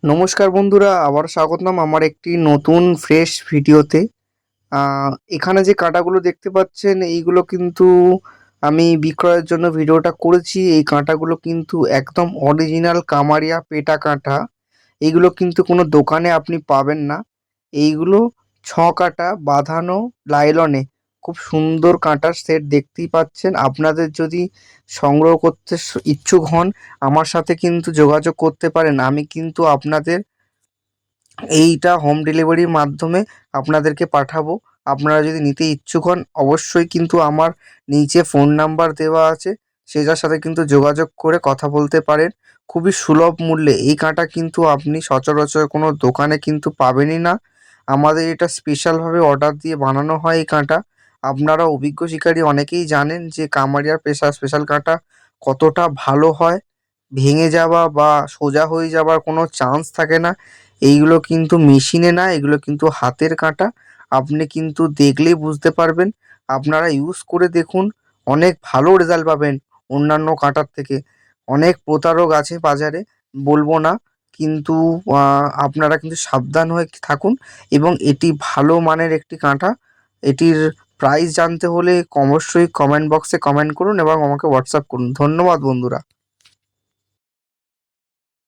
নমস্কার বন্ধুরা, আবার স্বাগতম আমার একটি নতুন ফ্রেশ ভিডিওতে। এখানে যে কাঁটাগুলো দেখতে পাচ্ছেন এইগুলো কিন্তু আমি বিক্রয়ের জন্য ভিডিওটা করেছি। এই কাঁটাগুলো কিন্তু একদম অরিজিনাল কামারিয়া পেটা কাঁটা। এইগুলো কিন্তু কোনো দোকানে আপনি পাবেন না। এইগুলো কাঁটা বাঁধানো লাইলনে খুব সুন্দর কাঁটার সেট দেখতেই পাচ্ছেন। আপনাদের যদি সংগ্রহ করতে ইচ্ছুক হন আমার সাথে কিন্তু যোগাযোগ করতে পারেন। আমি কিন্তু আপনাদের এইটা হোম ডেলিভারির মাধ্যমে আপনাদেরকে পাঠাবো। আপনারা যদি নিতে ইচ্ছুক হন অবশ্যই কিন্তু আমার নিচে ফোন নাম্বার দেওয়া আছে, সেটার সাথে কিন্তু যোগাযোগ করে কথা বলতে পারেন। খুবই সুলভ মূল্যে এই কাঁটা কিন্তু আপনি সচরাচর কোনো দোকানে কিন্তু পাবেনই না। আমাদের এটা স্পেশালভাবে অর্ডার দিয়ে বানানো হয় এই কাঁটা। আপনারা অভিজ্ঞ শিকারী অনেকেই জানেন যে কামারিয়ার স্পেশাল কাঁটা কতটা ভালো হয়। ভেঙে যাওয়া বা সোজা হয়ে যাওয়ার কোনো চান্স থাকে না। এইগুলো কিন্তু মেশিনে না, এগুলো কিন্তু হাতের কাঁটা। আপনি কিন্তু দেখলেই বুঝতে পারবেন। আপনারা ইউজ করে দেখুন, অনেক ভালো রেজাল্ট পাবেন অন্যান্য কাঁটার থেকে। অনেক প্রতারক আছে বাজারে, বলবো না, কিন্তু আপনারা কিন্তু সাবধান হয়ে থাকুন। এবং এটি ভালো মানের একটি কাঁটা। এটির প্রাইস জানতে হলে অবশ্যই কমেন্ট বক্সে কমেন্ট করুন এবং আমাকে হোয়াটসঅ্যাপ করুন। ধন্যবাদ বন্ধুরা।